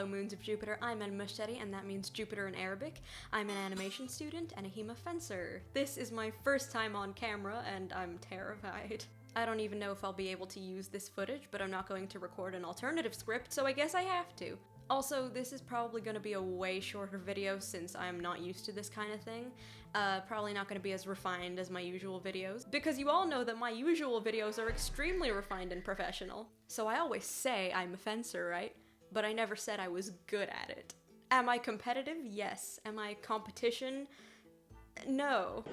Moons of Jupiter, I'm El Masheri, and that means Jupiter in Arabic. I'm an animation student and a HEMA fencer. This is my first time on camera, and I'm terrified. I don't even know if I'll be able to use this footage, but I'm not going to record an alternative script, so I guess I have to. Also, this is probably going to be a way shorter video since I'm not used to this kind of thing. Probably not going to be as refined as my usual videos, because you all know that my usual videos are extremely refined and professional. So I always say I'm a fencer, right? But I never said I was good at it. Am I competitive? Yes. Am I competition? No.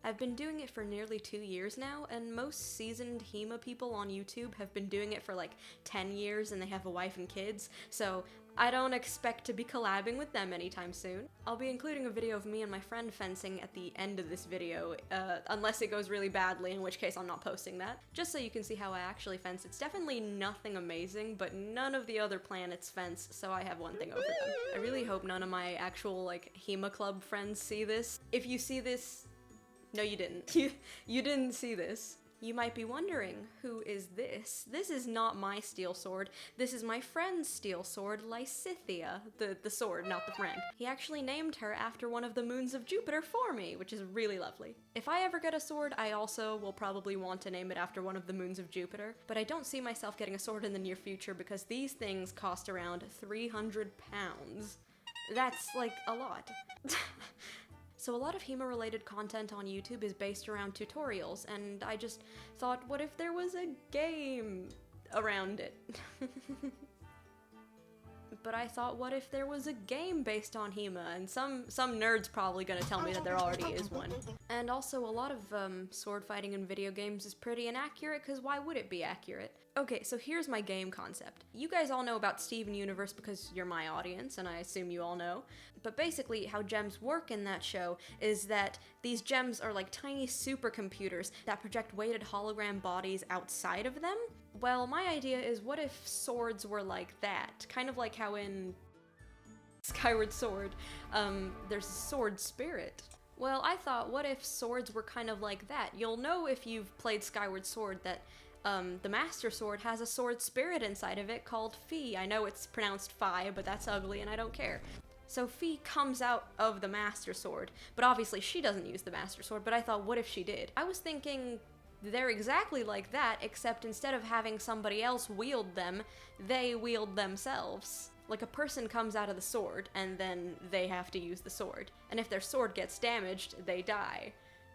I've been doing it for nearly 2 years now, and most seasoned HEMA people on YouTube have been doing it for like 10 years and they have a wife and kids, so I don't expect to be collabing with them anytime soon. I'll be including a video of me and my friend fencing at the end of this video, unless it goes really badly, in which case I'm not posting that, just so you can see how I actually fence. It's definitely nothing amazing, but none of the other planets fence, so I have one thing over them. I really hope none of my actual, like, HEMA club friends see this. If you see this, no, you didn't. You didn't see this. You might be wondering, who is this? This is not my steel sword. This is my friend's steel sword, Lysithea. The sword, not the friend. He actually named her after one of the moons of Jupiter for me, which is really lovely. If I ever get a sword, I also will probably want to name it after one of the moons of Jupiter, but I don't see myself getting a sword in the near future because these things cost around 300 pounds. That's, like, a lot. So a lot of HEMA-related content on YouTube is based around tutorials, and I just thought, what if there was a game around it? But I thought, what if there was a game based on HEMA? And some nerd's probably gonna tell me that there already is one. And also, a lot of sword fighting in video games is pretty inaccurate, because why would it be accurate? Okay, so here's my game concept. You guys all know about Steven Universe because you're my audience, and I assume you all know. But basically, how gems work in that show is that these gems are like tiny supercomputers that project weighted hologram bodies outside of them. Well, my idea is, what if swords were like that? Kind of like how in Skyward Sword, there's a sword spirit. Well, I thought, what if swords were kind of like that? You'll know if you've played Skyward Sword that the Master Sword has a sword spirit inside of it called Fi. I know it's pronounced Fi, but that's ugly and I don't care. So Fi comes out of the Master Sword, but obviously she doesn't use the Master Sword, but I thought, what if she did? I was thinking they're exactly like that, except instead of having somebody else wield them, they wield themselves. Like, a person comes out of the sword, and then they have to use the sword. And if their sword gets damaged, they die.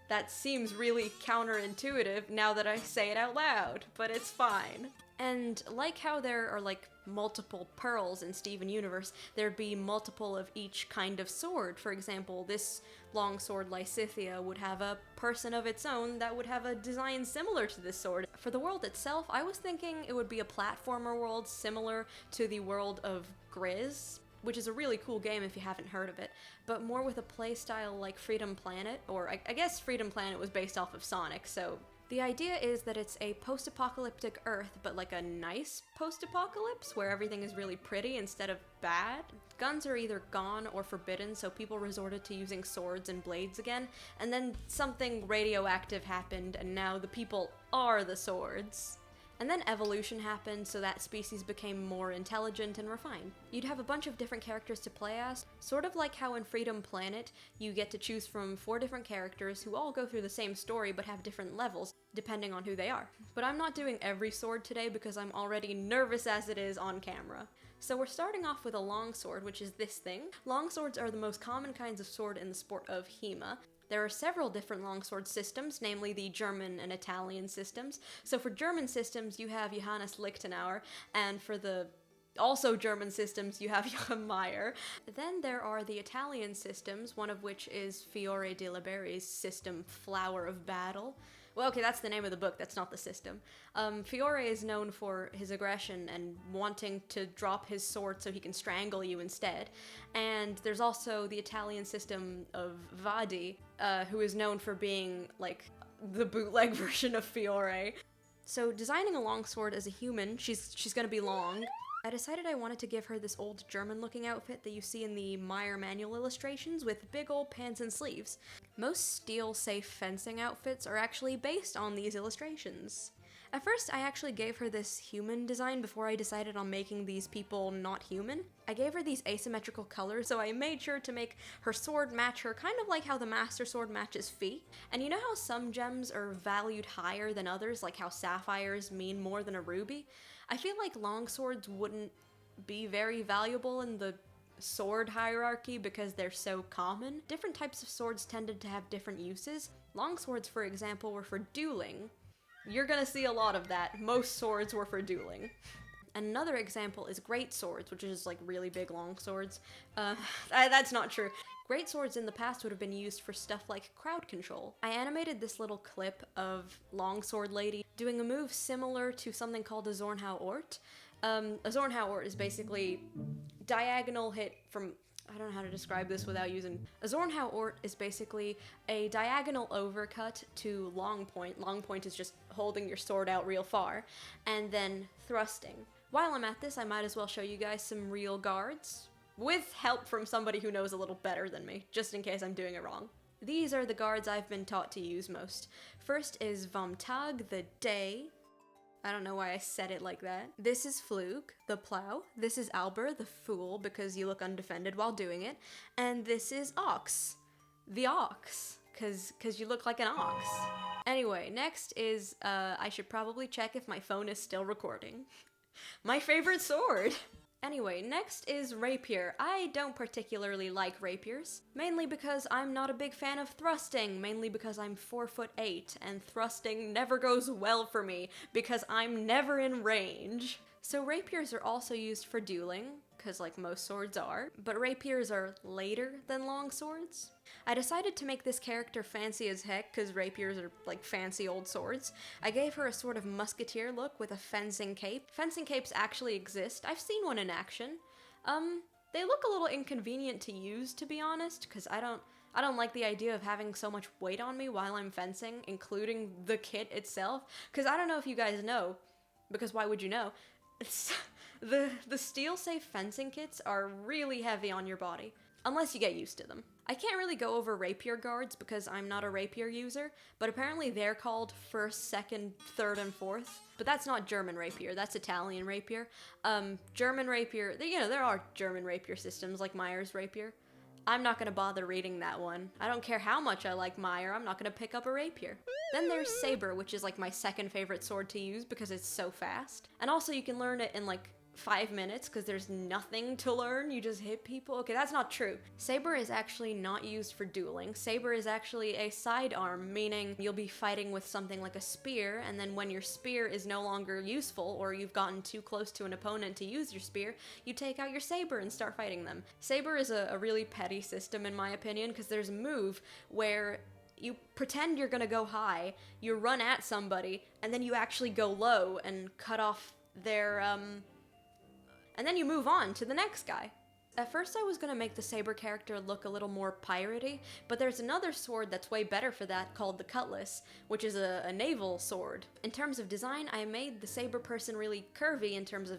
That seems really counterintuitive now that I say it out loud, but it's fine. And like how there are, like, multiple pearls in Steven Universe, there'd be multiple of each kind of sword. For example, this longsword Lysithea would have a person of its own that would have a design similar to this sword. For the world itself, I was thinking it would be a platformer world similar to the world of Grizz, which is a really cool game if you haven't heard of it, but more with a playstyle like Freedom Planet, or I guess Freedom Planet was based off of Sonic, so the idea is that it's a post-apocalyptic Earth, but like a nice post-apocalypse, where everything is really pretty instead of bad. Guns are either gone or forbidden, so people resorted to using swords and blades again, and then something radioactive happened, and now the people are the swords. And then evolution happened, so that species became more intelligent and refined. You'd have a bunch of different characters to play as, sort of like how in Freedom Planet, you get to choose from 4 different characters who all go through the same story but have different levels, depending on who they are. But I'm not doing every sword today because I'm already nervous as it is on camera. So we're starting off with a longsword, which is this thing. Longswords are the most common kinds of sword in the sport of HEMA. There are several different longsword systems, namely the German and Italian systems. So for German systems, you have Johannes Lichtenauer, and for the also German systems, you have Johann Meyer. Then there are the Italian systems, one of which is Fiore de Liberi's system, Flower of Battle. Well, okay, that's the name of the book, that's not the system. Fiore is known for his aggression and wanting to drop his sword so he can strangle you instead. And there's also the Italian system of Vadi, who is known for being, like, the bootleg version of Fiore. So designing a longsword as a human, she's gonna be long. I decided I wanted to give her this old German-looking outfit that you see in the Meyer manual illustrations with big old pants and sleeves. Most steel-safe fencing outfits are actually based on these illustrations. At first, I actually gave her this human design before I decided on making these people not human. I gave her these asymmetrical colors, so I made sure to make her sword match her, kind of like how the Master Sword matches Fee. And you know how some gems are valued higher than others, like how sapphires mean more than a ruby? I feel like longswords wouldn't be very valuable in the sword hierarchy because they're so common. Different types of swords tended to have different uses. Longswords, for example, were for dueling. You're gonna see a lot of that. Most swords were for dueling. Another example is great swords, which is like really big long swords. That's not true. Great swords in the past would have been used for stuff like crowd control. I animated this little clip of Longsword Lady doing a move similar to something called a Zornhau Ort. A Zornhau Ort is basically diagonal hit from... I don't know how to describe this without using... A Zornhau Ort is basically a diagonal overcut to long point. Long point is just holding your sword out real far, and then thrusting. While I'm at this, I might as well show you guys some real guards, with help from somebody who knows a little better than me, just in case I'm doing it wrong. These are the guards I've been taught to use most. First is Vom Tag, the Day. I don't know why I said it like that. This is Flug, the Plow. This is Albert, the Fool, because you look undefended while doing it. And this is Ox, the Ox, cause you look like an ox. Anyway, next is, I should probably check if my phone is still recording. My favorite sword! Anyway, next is Rapier. I don't particularly like rapiers, mainly because I'm not a big fan of thrusting, mainly because I'm 4'8", and thrusting never goes well for me, because I'm never in range. So rapiers are also used for dueling, because like most swords are, but rapiers are later than long swords. I decided to make this character fancy as heck, because rapiers are like fancy old swords. I gave her a sort of musketeer look with a fencing cape. Fencing capes actually exist. I've seen one in action. They look a little inconvenient to use, to be honest, because I don't like the idea of having so much weight on me while I'm fencing, including the kit itself, because I don't know if you guys know, because why would you know? The steel-safe fencing kits are really heavy on your body, unless you get used to them. I can't really go over rapier guards because I'm not a rapier user, but apparently they're called first, second, third, and fourth. But that's not German rapier, that's Italian rapier. German rapier, there are German rapier systems like Meyer's rapier. I'm not gonna bother reading that one. I don't care how much I like Meyer, I'm not gonna pick up a rapier. Then there's Saber, which is like my second favorite sword to use because it's so fast. And also you can learn it in like 5 minutes because there's nothing to learn, you just hit people. Okay, that's not true. Saber is actually not used for dueling. Saber is actually a sidearm, meaning you'll be fighting with something like a spear, and then when your spear is no longer useful or you've gotten too close to an opponent to use your spear, you take out your saber and start fighting them. Saber is a really petty system in my opinion because there's a move where you pretend you're gonna go high, you run at somebody, and then you actually go low and cut off their, and then you move on to the next guy. At first I was gonna make the Saber character look a little more piratey, but there's another sword that's way better for that called the Cutlass, which is a naval sword. In terms of design, I made the Saber person really curvy in terms of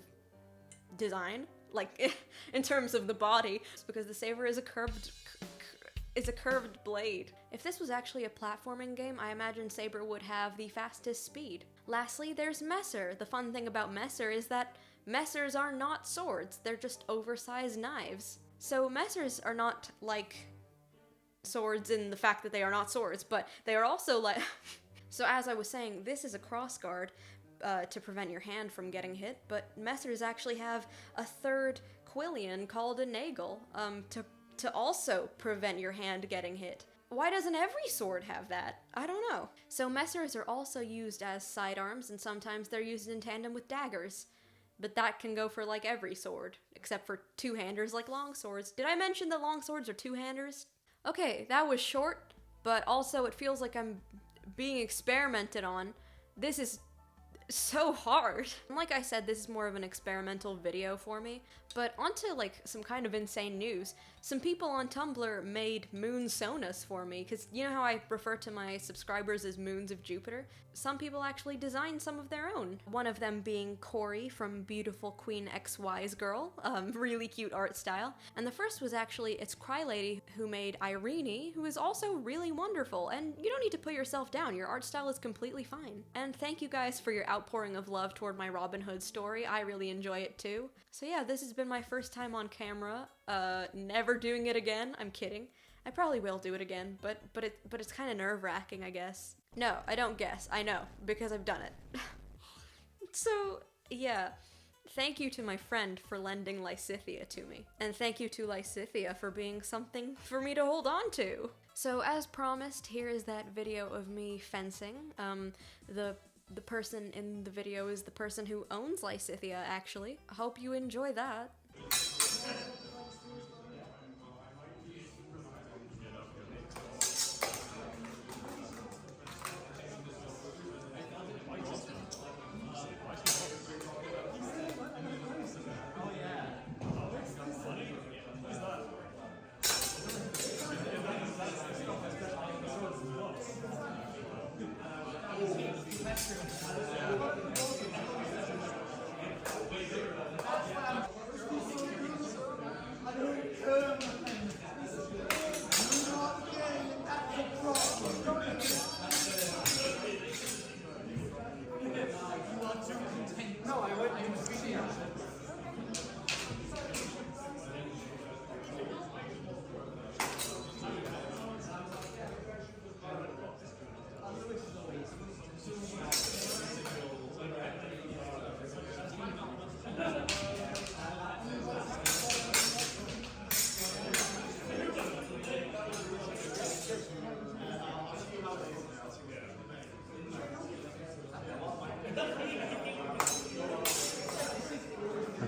design, like in terms of the body, because the Saber is a curved blade. If this was actually a platforming game, I imagine Saber would have the fastest speed. Lastly, there's Messer. The fun thing about Messer is that Messers are not swords, they're just oversized knives. So Messers are not like swords in the fact that they are not swords, but they are also like... So as I was saying, this is a crossguard to prevent your hand from getting hit, but Messers actually have a third quillion called a nagel to also prevent your hand getting hit. Why doesn't every sword have that? I don't know. So Messers are also used as sidearms, and sometimes they're used in tandem with daggers. But that can go for like every sword, except for two-handers like long swords. Did I mention that long swords are two-handers? Okay, that was short, but also it feels like I'm being experimented on. This is so hard. And like I said, this is more of an experimental video for me, but onto like some kind of insane news. Some people on Tumblr made moon sonas for me, because you know how I refer to my subscribers as moons of Jupiter? Some people actually designed some of their own. One of them being Corey from Beautiful Queen XY's Girl, really cute art style. And the first was actually It's Cry Lady, who made Irene, who is also really wonderful, and you don't need to put yourself down, your art style is completely fine. And thank you guys for your outpouring of love toward my Robin Hood story. I really enjoy it too. So yeah, this has been my first time on camera. Never doing it again. I'm kidding. I probably will do it again, but it's kind of nerve-wracking, I guess. No, I don't guess. I know, because I've done it. So, yeah. Thank you to my friend for lending Lysithia to me. And thank you to Lysithia for being something for me to hold on to. So as promised, here is that video of me fencing. The person in the video is the person who owns Lysithia, actually. I hope you enjoy that.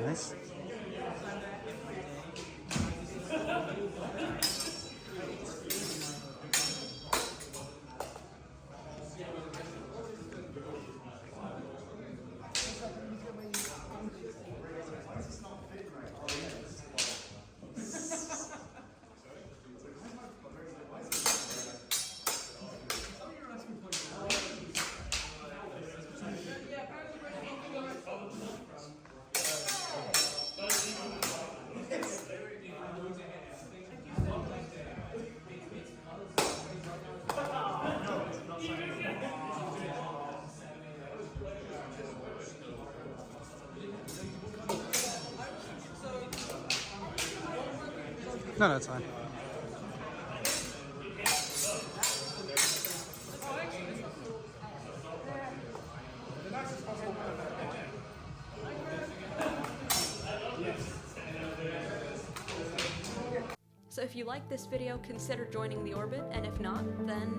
Nice. No, that's fine. So if you like this video, consider joining the orbit, and if not, then